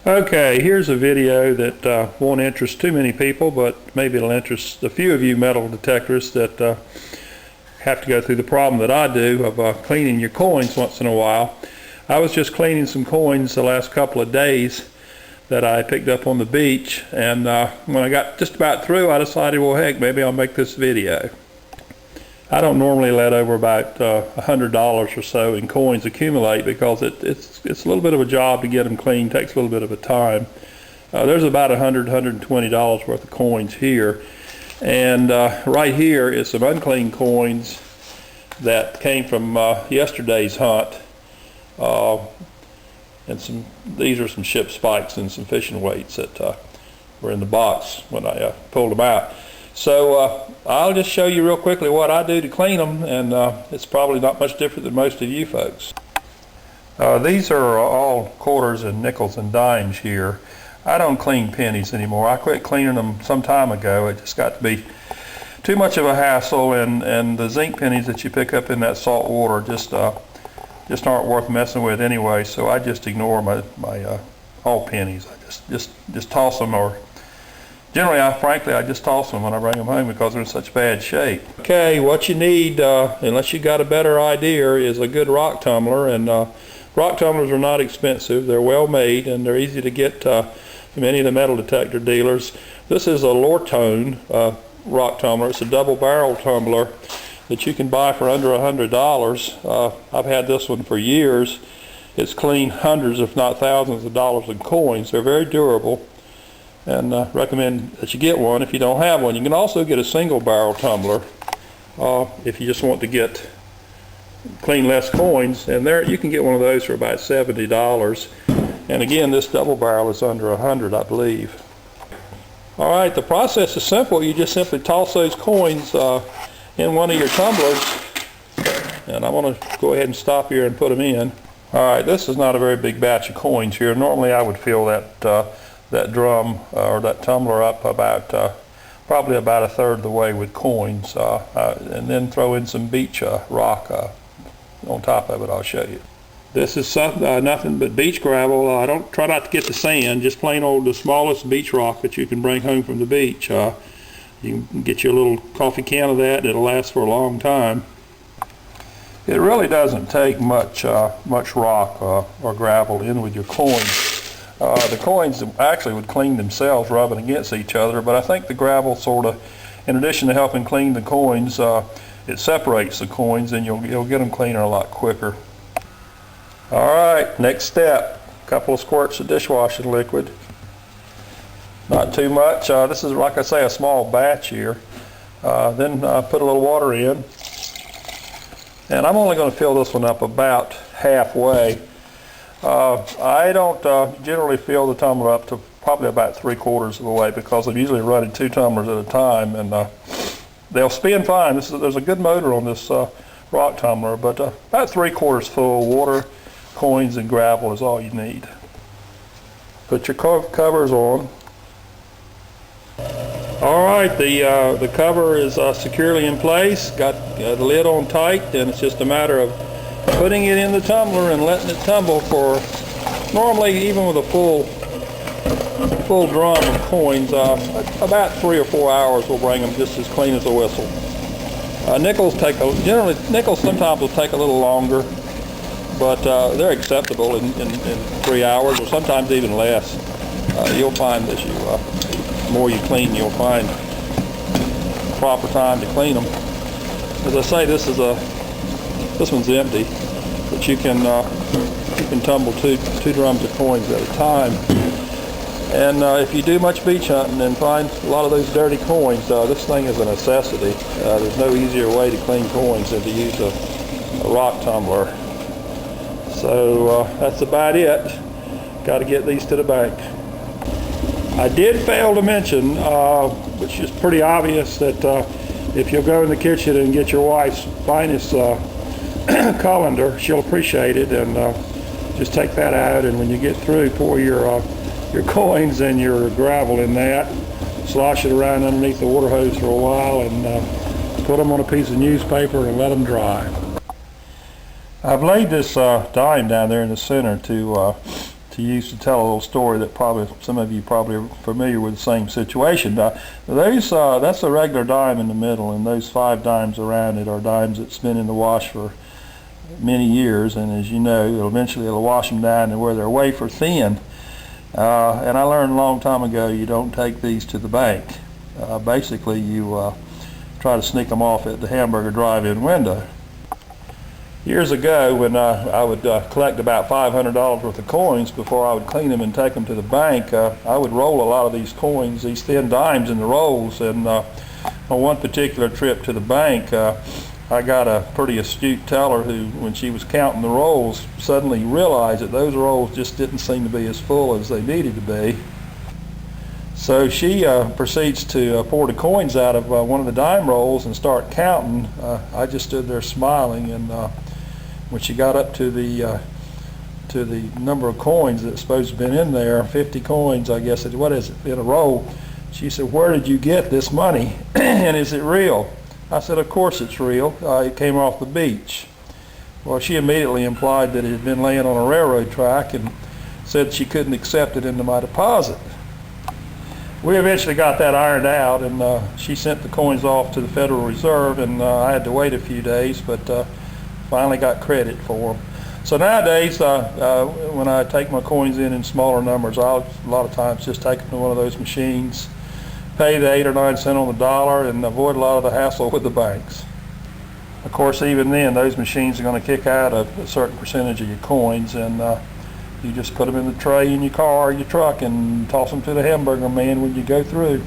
Okay, here's a video that won't interest too many people, but maybe it'll interest a few of you metal detectors that have to go through the problem that I do of cleaning your coins once in a while. I was just cleaning some coins the last couple of days that I picked up on the beach, and when I got just about through, I decided, well, heck, maybe I'll make this video. I don't normally let over about $100 or so in coins accumulate because it's a little bit of a job to get them clean. Takes a little bit of a time. There's about $120 worth of coins here, and right here is some unclean coins that came from yesterday's hunt, and these are some ship spikes and some fishing weights that were in the box when I pulled them out. So I'll just show you real quickly what I do to clean them, and it's probably not much different than most of you folks. These are all quarters and nickels and dimes here. I don't clean pennies anymore. I quit cleaning them some time ago. It just got to be too much of a hassle, and the zinc pennies that you pick up in that salt water just aren't worth messing with anyway. So I just ignore my all pennies. I just toss them, or generally, frankly, I just toss them when I bring them home because they're in such bad shape. Okay, what you need, unless you got a better idea, is a good rock tumbler. And rock tumblers are not expensive. They're well made, and they're easy to get from any of the metal detector dealers. This is a Lortone rock tumbler. It's a double barrel tumbler that you can buy for under $100. I've had this one for years. It's cleaned hundreds, if not thousands of dollars in coins. They're very durable, and recommend that you get one if you don't have one. You can also get a single barrel tumbler if you just want to clean less coins, and there you can get one of those for about $70. And again, this double barrel is under $100, I believe. All right, the process is simple. You just simply toss those coins in one of your tumblers, and I'm going to go ahead and stop here and put them in. All right, this is not a very big batch of coins here. Normally I would fill that drum or that tumbler up probably about a third of the way with coins, and then throw in some beach rock on top of it. I'll show you. This is nothing but beach gravel. I don't try not to get the sand, just plain old the smallest beach rock that you can bring home from the beach. You can get you a little coffee can of that. It'll last for a long time. It really doesn't take much rock or gravel in with your coins. The coins actually would clean themselves rubbing against each other, but I think the gravel sort of, in addition to helping clean the coins, it separates the coins, and you'll get them cleaner a lot quicker. All right, next step, a couple of squirts of dishwashing liquid. Not too much. This is, like I say, a small batch here. Then put a little water in, and I'm only going to fill this one up about halfway. I don't generally fill the tumbler up to probably about 3/4 of the way because I'm usually running 2 tumblers at a time, and they'll spin fine. There's a good motor on this rock tumbler, but about 3/4 full. Water, coins, and gravel is all you need. Put your covers on. All right, the cover is securely in place. Got the lid on tight, and it's just a matter of putting it in the tumbler and letting it tumble for, normally even with a full drum of coins, about 3 or 4 hours will bring them just as clean as a whistle. Nickels sometimes will take a little longer, but they're acceptable in 3 hours, or sometimes even less. You'll find as the more you clean, you'll find proper time to clean them. As I say, this one's empty, but you can tumble two drums of coins at a time. And if you do much beach hunting and find a lot of those dirty coins, this thing is a necessity. There's no easier way to clean coins than to use a rock tumbler. So that's about it. Got to get these to the bank. I did fail to mention, which is pretty obvious, that if you'll go in the kitchen and get your wife's finest colander, she'll appreciate it. And just take that out, and when you get through, pour your coins and your gravel in that, slosh it around underneath the water hose for a while, and put them on a piece of newspaper and let them dry. I've laid this dime down there in the center to to use to tell a little story that probably some of you probably are familiar with the same situation. That's a regular dime in the middle, and those 5 dimes around it are dimes that's been in the wash for many years, and as you know, eventually it'll wash them down to where they're wafer thin. And I learned a long time ago you don't take these to the bank. Basically, you try to sneak them off at the hamburger drive-in window. Years ago, when I would collect about $500 worth of coins before I would clean them and take them to the bank, I would roll a lot of these coins, these thin dimes, in the rolls. And on one particular trip to the bank, I got a pretty astute teller who, when she was counting the rolls, suddenly realized that those rolls just didn't seem to be as full as they needed to be. So she proceeds to pour the coins out of one of the dime rolls and start counting. I just stood there smiling, and when she got up to the number of coins that's supposed to have been in there, 50 coins, I guess, what is it, in a roll, she said, "Where did you get this money? And is it real?" I said, "Of course it's real. It came off the beach." Well, she immediately implied that it had been laying on a railroad track and said she couldn't accept it into my deposit. We eventually got that ironed out, and she sent the coins off to the Federal Reserve, and I had to wait a few days, but finally got credit for them. So nowadays, when I take my coins in smaller numbers, I'll a lot of times just take them to one of those machines, pay the 8 or 9 cents on the dollar, and avoid a lot of the hassle with the banks. Of course, even then, those machines are going to kick out a certain percentage of your coins, and you just put them in the tray in your car or your truck and toss them to the hamburger man when you go through.